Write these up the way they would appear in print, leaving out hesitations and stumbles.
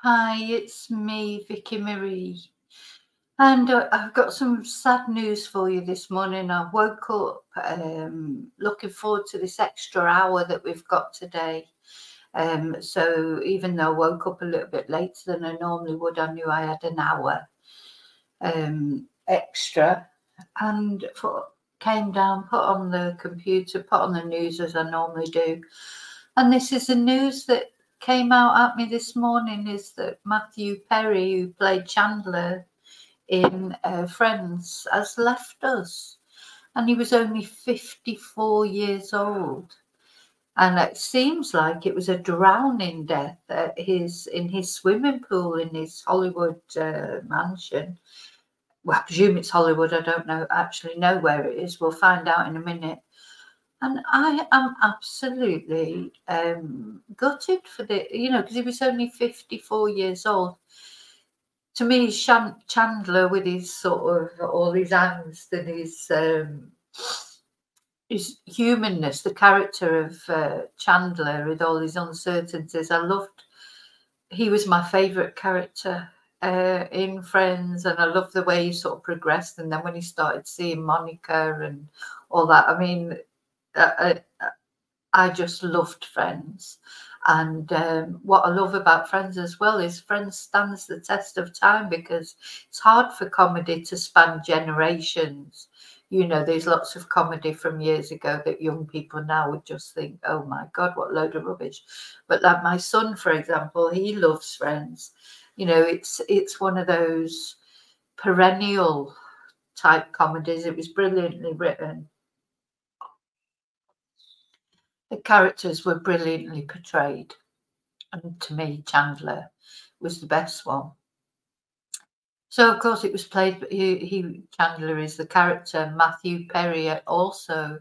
Hi, it's me, Vicky Marie. And I've got some sad news for you this morning. I woke up looking forward to this extra hour that we've got today. So even though I woke up a little bit later than I normally would, I knew I had an hour extra. And came down, put on the computer, put on the news as I normally do. And this is the news that came out at me this morning, is that Mathew Perry, who played Chandler in Friends, has left us. And he was only 54 years old. And it seems like it was a drowning death in his swimming pool in his Hollywood mansion. Well, I presume it's Hollywood. I don't actually know where it is. We'll find out in a minute. And I am absolutely gutted for because he was only 54 years old. To me, Chandler, with his sort of all his angst and his humanness, the character of Chandler with all his uncertainties, he was my favourite character in Friends, and I loved the way he sort of progressed. And then when he started seeing Monica and all that, I mean, I just loved Friends. And what I love about Friends as well is Friends stands the test of time, because it's hard for comedy to span generations. There's lots of comedy from years ago that young people now would just think, oh my God, what load of rubbish. But like my son, for example, he loves Friends. It's one of those perennial type comedies. It was brilliantly written. The characters were brilliantly portrayed. And to me, Chandler was the best one. So, of course, it was played, Chandler is the character. Mathew Perry also,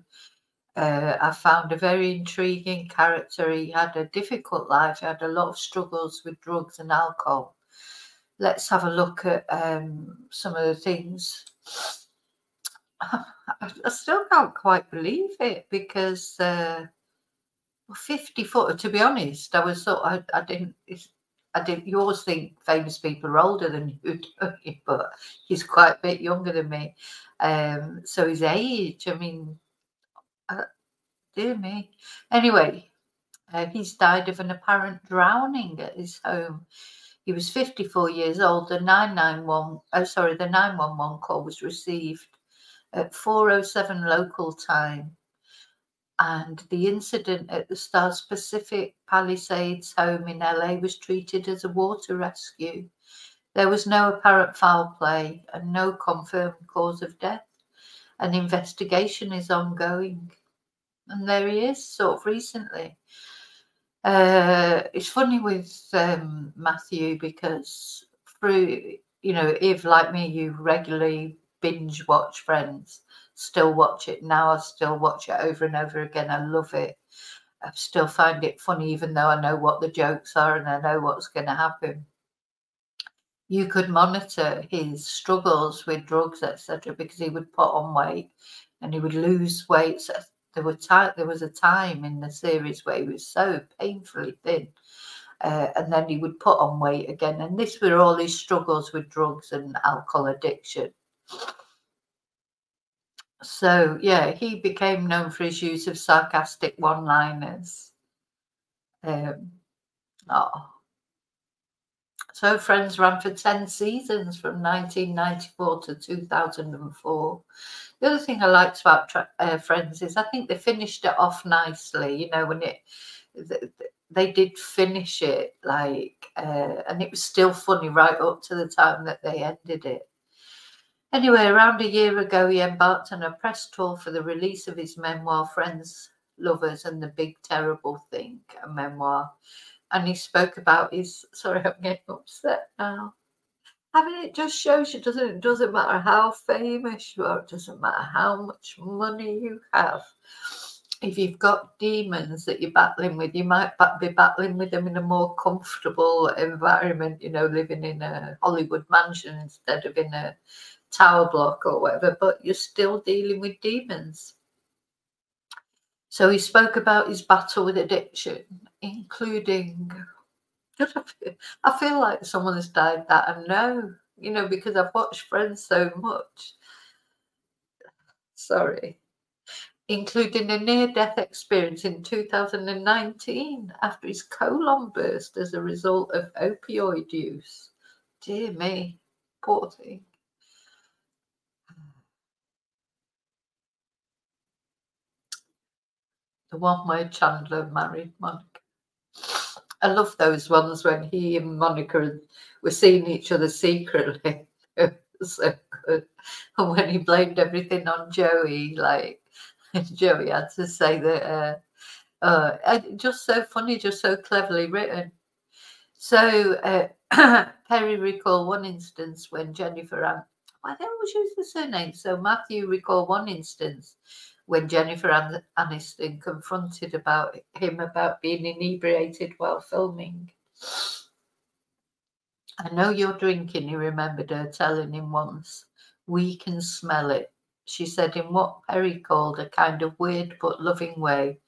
I found a very intriguing character. He had a difficult life. He had a lot of struggles with drugs and alcohol. Let's have a look at some of the things. I still can't quite believe it, because 54, to be honest, I didn't, you always think famous people are older than you, don't you? But he's quite a bit younger than me. So his age, I mean, dear me. Anyway, he's died of an apparent drowning at his home. He was 54 years old. The 911 call was received at 4:07 local time. And the incident at the Star's Pacific Palisades home in LA was treated as a water rescue. There was no apparent foul play and no confirmed cause of death. An investigation is ongoing. And there he is, sort of recently. It's funny with Mathew, because if like me, you regularly binge watch Friends, still watch it now. I still watch it over and over again. I love it. I still find it funny, even though I know what the jokes are and I know what's going to happen. You could monitor his struggles with drugs, etc., because he would put on weight and he would lose weight. So there was a time in the series where he was so painfully thin, and then he would put on weight again. And this were all his struggles with drugs and alcohol addiction. So, yeah, he became known for his use of sarcastic one-liners. So Friends ran for 10 seasons from 1994 to 2004. The other thing I liked about Friends is I think they finished it off nicely. When they did finish it, and it was still funny right up to the time that they ended it. Anyway, around a year ago, he embarked on a press tour for the release of his memoir, Friends, Lovers, and the Big Terrible Thing, a memoir. And he spoke about sorry, I'm getting upset now. I mean, it just shows you, it doesn't matter how famous you are, it doesn't matter how much money you have. If you've got demons that you're battling with, you might be battling with them in a more comfortable environment, living in a Hollywood mansion instead of in a tower block or whatever, but you're still dealing with demons. So he spoke about his battle with addiction, including I feel like someone has died that I know, you know, because I've watched Friends so much. Sorry. Including a near-death experience in 2019 after his colon burst as a result of opioid use. Dear me, poor thing. The one where Chandler married Monica. I love those ones when he and Monica were seeing each other secretly. So good. And when he blamed everything on Joey, like Joey had to say that just so funny, just so cleverly written. So Perry recalled one instance when Jennifer why they always use the surname? So Mathew recalled one instance when Jennifer Aniston confronted him about being inebriated while filming. I know you're drinking, he remembered her telling him once. We can smell it, she said in what Perry called a kind of weird but loving way.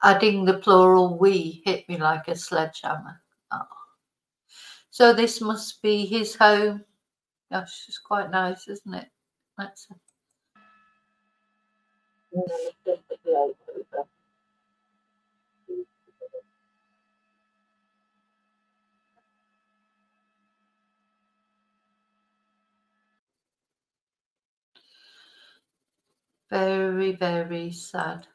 Adding the plural we hit me like a sledgehammer. Oh. So this must be his home. Gosh, it's quite nice, isn't it? That's very, very sad.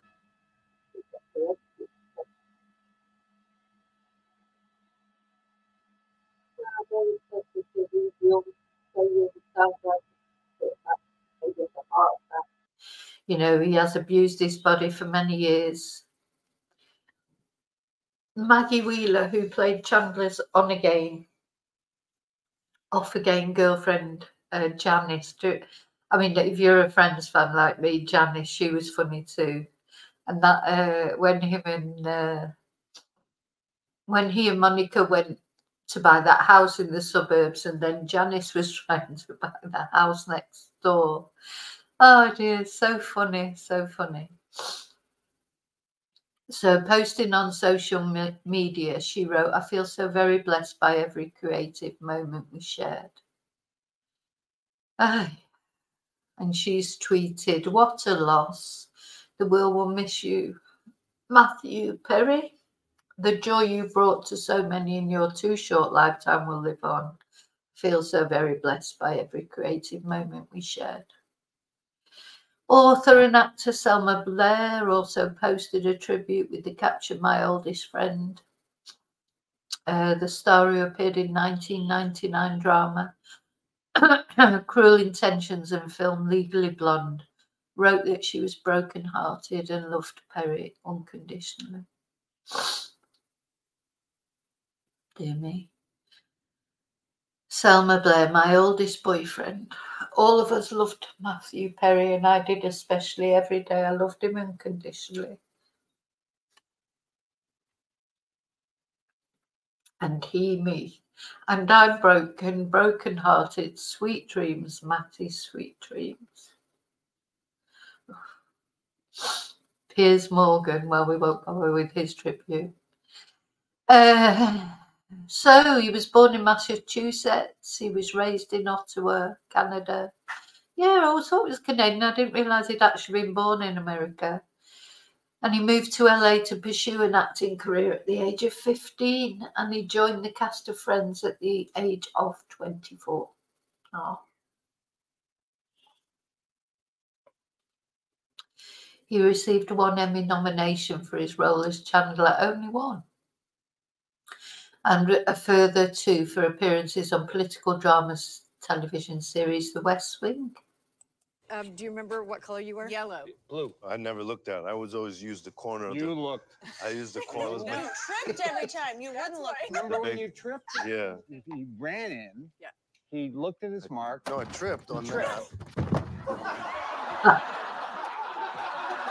You know, he has abused his body for many years. Maggie Wheeler, who played Chandler's on-again, off-again girlfriend, Janice. I mean, if you're a Friends fan like me, Janice, she was funny too. And that when he and Monica went to buy that house in the suburbs, and then Janice was trying to buy the house next door. Oh dear, so funny, so funny. So posting on social media, she wrote, I feel so very blessed by every creative moment we shared. And she's tweeted, what a loss. The world will miss you. Mathew Perry, the joy you brought to so many in your too short lifetime will live on. Feel so very blessed by every creative moment we shared. Author and actor Selma Blair also posted a tribute with the caption My Oldest Friend. The star who appeared in 1999 drama Cruel Intentions and film Legally Blonde wrote that she was broken-hearted and loved Perry unconditionally. Dear me. Selma Blair, my oldest boyfriend. All of us loved Mathew Perry, and I did especially every day. I loved him unconditionally. And he me. And I'm broken-hearted. Sweet dreams, Matty, sweet dreams. Piers Morgan, well, we won't bother with his tribute. So he was born in Massachusetts. He was raised in Ottawa, Canada. Yeah, I always thought he was Canadian. I didn't realise he'd actually been born in America. And he moved to LA to pursue an acting career at the age of 15. And he joined the cast of Friends at the age of 24. Oh. He received 1 Emmy nomination for his role as Chandler, only 1. And a further 2 for appearances on political drama television series The West Wing. Do you remember what color you were? Yellow. Blue. I never looked at it. I was always used the corner of You looked. I used the corner. You tripped every time. You wouldn't look. Remember when you tripped? Yeah. He ran in. Yeah. He looked at his mark. No, I tripped on that.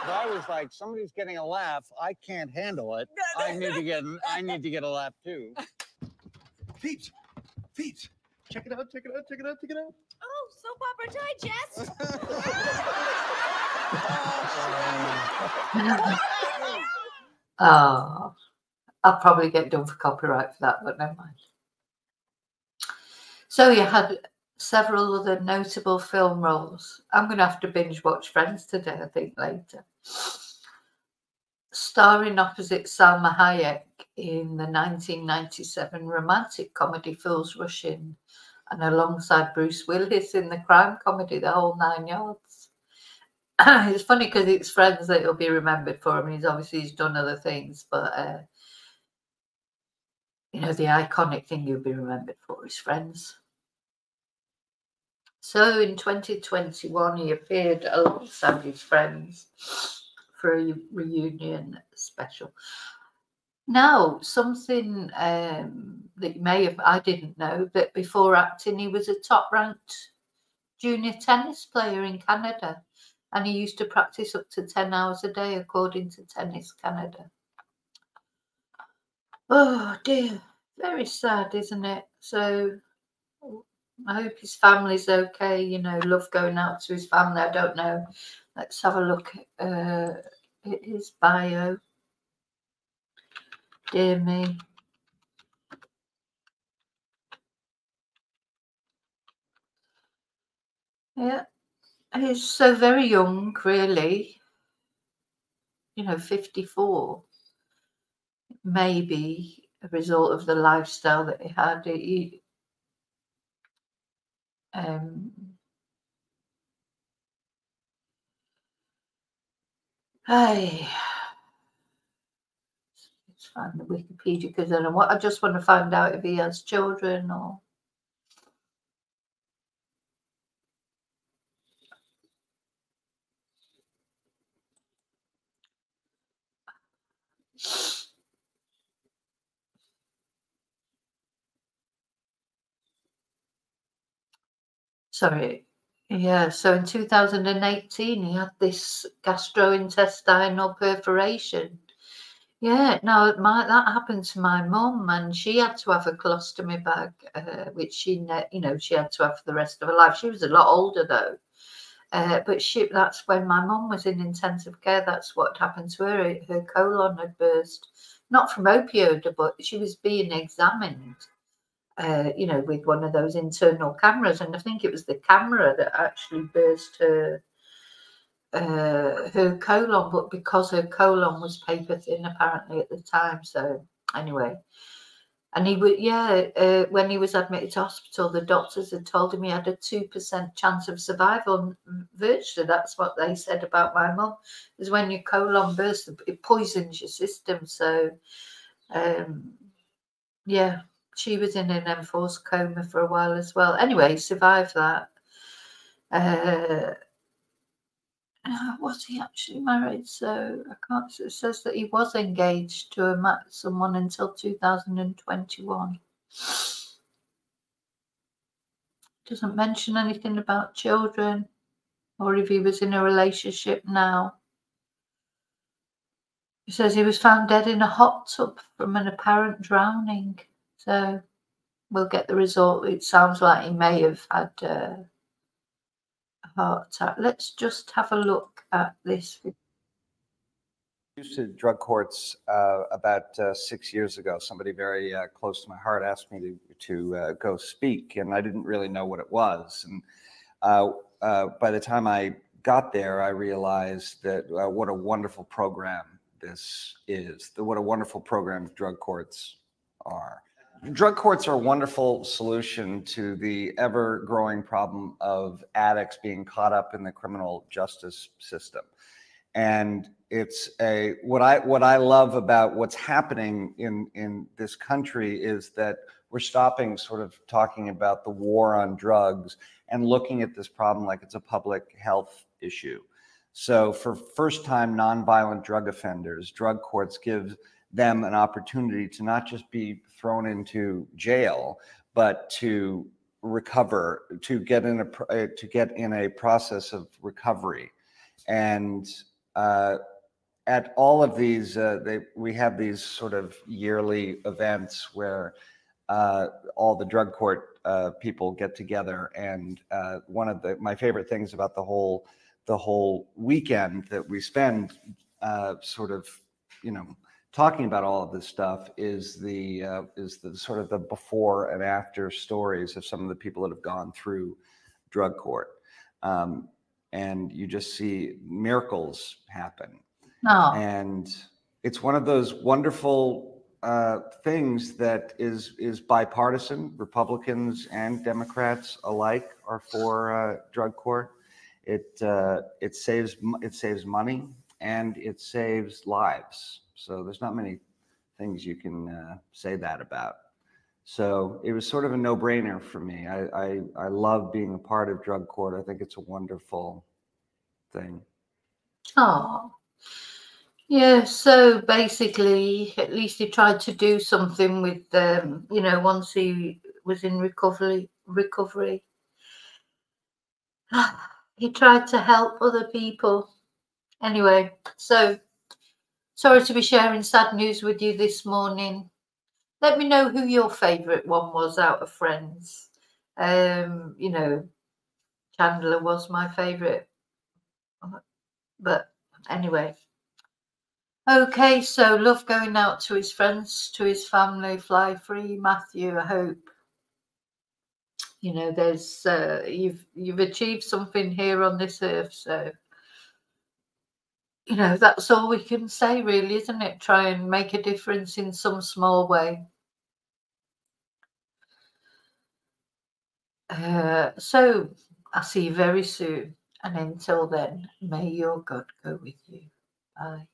I was like, somebody's getting a laugh. I can't handle it. I need to get a laugh too. Peeps. Peeps. Check it out, check it out, check it out, check it out. Oh, soap opera digest. Oh, I'll probably get done for copyright for that, but never mind. So you had several other notable film roles. I'm going to have to binge watch Friends today, I think, later. Starring opposite Salma Hayek in the 1997 romantic comedy Fools Rush In, and alongside Bruce Willis in the crime comedy The Whole Nine Yards. It's funny because it's Friends that he'll be remembered for. I mean, he's done other things, but you know, the iconic thing you'll be remembered for is Friends. So in 2021, he appeared alongside his friends for a reunion special. Now, something that you may have, I didn't know, that before acting, he was a top-ranked junior tennis player in Canada, and he used to practice up to 10 hours a day, according to Tennis Canada. Oh, dear. Very sad, isn't it? So I hope his family's okay. You know, love going out to his family. I don't know. Let's have a look at his bio. Dear me. Yeah, he's so very young, really. You know, 54. Maybe a result of the lifestyle that he had. Hey, let's find the Wikipedia because I just want to find out if he has children or. Sorry. Yeah, so in 2018, he had this gastrointestinal perforation. Yeah, no, that happened to my mum, and she had to have a colostomy bag, which she had to have for the rest of her life. She was a lot older though, but that's when my mum was in intensive care. That's what happened to her. Her colon had burst, not from opioid, but she was being examined. You know, with one of those internal cameras, and I think it was the camera that actually burst her colon, but because her colon was paper thin apparently at the time. So anyway, and he would, when he was admitted to hospital, the doctors had told him he had a 2% chance of survival. Virtually, that's what they said about my mum, is when your colon bursts, it poisons your system. So yeah, she was in an enforced coma for a while as well. Anyway, survived that. Was he actually married? So I can't. It says that he was engaged to someone until 2021. Doesn't mention anything about children or if he was in a relationship now. It says he was found dead in a hot tub from an apparent drowning. So we'll get the result. It sounds like he may have had a heart attack. Let's just have a look at this. Used to drug courts about 6 years ago. Somebody very close to my heart asked me to go speak, and I didn't really know what it was. And by the time I got there, I realized that what a wonderful program this is. What a wonderful program drug courts are. Drug courts are a wonderful solution to the ever-growing problem of addicts being caught up in the criminal justice system. And it's what I love about what's happening in this country is that we're stopping sort of talking about the war on drugs and looking at this problem like it's a public health issue. So for first-time nonviolent drug offenders, drug courts give them an opportunity to not just be thrown into jail, but to recover, to get in a process of recovery. And at all of these, we have these sort of yearly events where all the drug court people get together, and one of my favorite things about the whole weekend that we spend sort of, talking about all of this stuff is the sort of the before and after stories of some of the people that have gone through drug court. And you just see miracles happen. Oh, And it's one of those wonderful things that is bipartisan. Republicans and Democrats alike are for drug court. It saves money and it saves lives. So there's not many things you can say that about. So it was sort of a no-brainer for me. I love being a part of drug court. I think it's a wonderful thing. oh. Yeah, so basically, at least he tried to do something with you know, once he was in recovery. He tried to help other people. Anyway, so sorry to be sharing sad news with you this morning. Let me know who your favourite one was out of Friends. You know, Chandler was my favourite. But anyway. Okay, so love going out to his friends, to his family, fly free, Mathew. I hope, you know, there's you've achieved something here on this earth. So, you know, that's all we can say, really, isn't it? Try and make a difference in some small way. So I'll see you very soon. And until then, may your God go with you. Bye.